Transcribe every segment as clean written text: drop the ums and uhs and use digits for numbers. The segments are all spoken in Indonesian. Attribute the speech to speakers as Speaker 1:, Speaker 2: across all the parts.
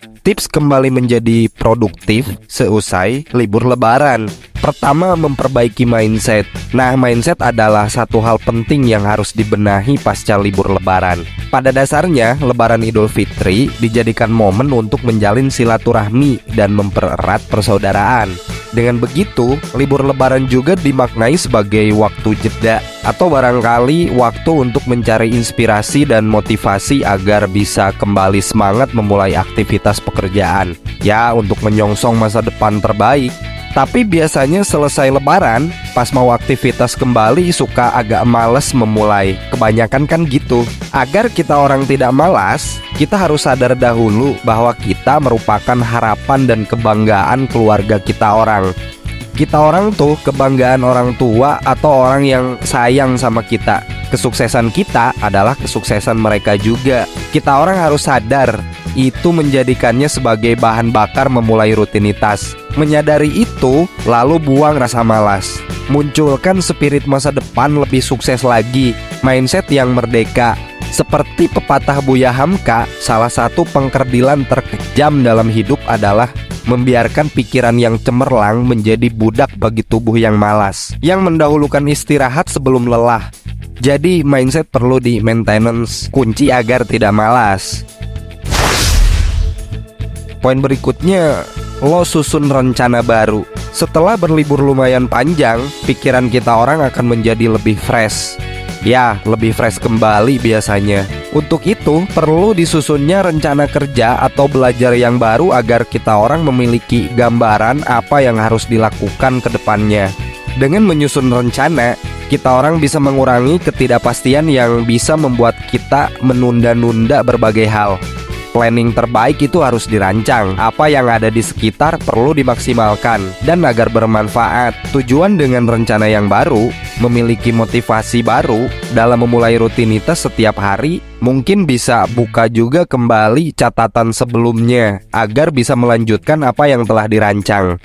Speaker 1: Tips kembali menjadi produktif seusai libur lebaran. Pertama, memperbaiki mindset. Nah, mindset adalah satu hal penting yang harus dibenahi pasca libur lebaran. Pada dasarnya, Lebaran Idul Fitri dijadikan momen untuk menjalin silaturahmi dan mempererat persaudaraan. Dengan begitu, libur lebaran juga dimaknai sebagai waktu jeda atau barangkali waktu untuk mencari inspirasi dan motivasi agar bisa kembali semangat memulai aktivitas pekerjaan. Ya, untuk menyongsong masa depan terbaik. Tapi biasanya selesai lebaran, pas mau aktivitas kembali suka agak males memulai. Kebanyakan kan gitu. Agar kita orang tidak malas, kita harus sadar dahulu bahwa kita merupakan harapan dan kebanggaan keluarga kita orang. Kita orang tuh kebanggaan orang tua atau orang yang sayang sama kita. Kesuksesan kita adalah kesuksesan mereka juga. Kita orang harus sadar, itu menjadikannya sebagai bahan bakar memulai rutinitas. Menyadari itu, lalu buang rasa malas. Munculkan spirit masa depan lebih sukses lagi, mindset yang merdeka. Seperti pepatah Buya Hamka, salah satu pengkerdilan terkejam dalam hidup adalah membiarkan pikiran yang cemerlang menjadi budak bagi tubuh yang malas, yang mendahulukan istirahat sebelum lelah. Jadi mindset perlu di maintenance, kunci agar tidak malas. Poin berikutnya, lo susun rencana baru. Setelah berlibur lumayan panjang, pikiran kita orang akan menjadi lebih fresh. Ya, lebih fresh kembali biasanya. Untuk itu, perlu disusunnya rencana kerja atau belajar yang baru agar kita orang memiliki gambaran apa yang harus dilakukan ke depannya. Dengan menyusun rencana, kita orang bisa mengurangi ketidakpastian yang bisa membuat kita menunda-nunda berbagai hal. Planning terbaik itu harus dirancang. Apa yang ada di sekitar perlu dimaksimalkan. Dan agar bermanfaat, tujuan dengan rencana yang baru, memiliki motivasi baru dalam memulai rutinitas setiap hari, mungkin bisa buka juga kembali catatan sebelumnya agar bisa melanjutkan apa yang telah dirancang.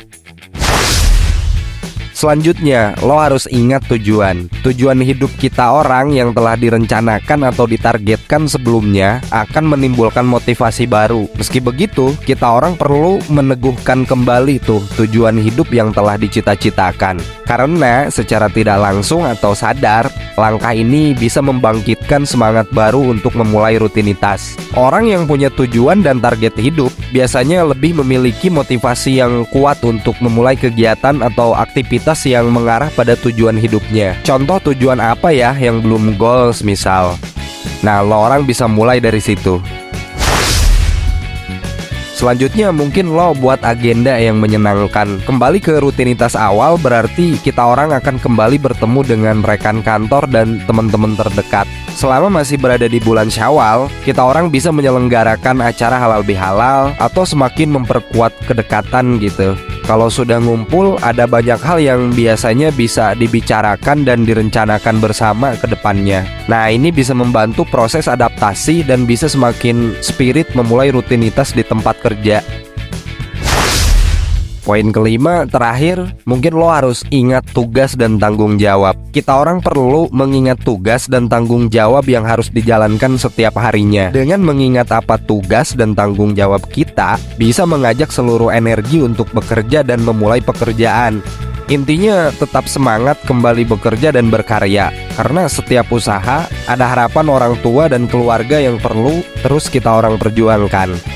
Speaker 1: Selanjutnya, lo harus ingat tujuan. Tujuan hidup kita orang yang telah direncanakan atau ditargetkan sebelumnya akan menimbulkan motivasi baru. Meski begitu, kita orang perlu meneguhkan kembali tujuan hidup yang telah dicita-citakan. Karena secara tidak langsung atau sadar, langkah ini bisa membangkitkan semangat baru untuk memulai rutinitas. Orang yang punya tujuan dan target hidup biasanya lebih memiliki motivasi yang kuat untuk memulai kegiatan atau aktivitas yang mengarah pada tujuan hidupnya. Contoh tujuan apa ya yang belum goals misal. Nah, lo orang bisa mulai dari situ. Selanjutnya mungkin lo buat agenda yang menyenangkan. Kembali ke rutinitas awal berarti kita orang akan kembali bertemu dengan rekan kantor dan teman-teman terdekat. Selama masih berada di bulan Syawal, kita orang bisa menyelenggarakan acara halal bihalal atau semakin memperkuat kedekatan gitu. Kalau sudah ngumpul, ada banyak hal yang biasanya bisa dibicarakan dan direncanakan bersama ke depannya. Nah, ini bisa membantu proses adaptasi dan bisa semakin spirit memulai rutinitas di tempat kerja. Poin kelima, terakhir, mungkin lo harus ingat tugas dan tanggung jawab. Kita orang perlu mengingat tugas dan tanggung jawab yang harus dijalankan setiap harinya. Dengan mengingat apa tugas dan tanggung jawab kita, bisa mengajak seluruh energi untuk bekerja dan memulai pekerjaan. Intinya tetap semangat kembali bekerja dan berkarya. Karena setiap usaha ada harapan orang tua dan keluarga yang perlu terus kita orang perjuangkan.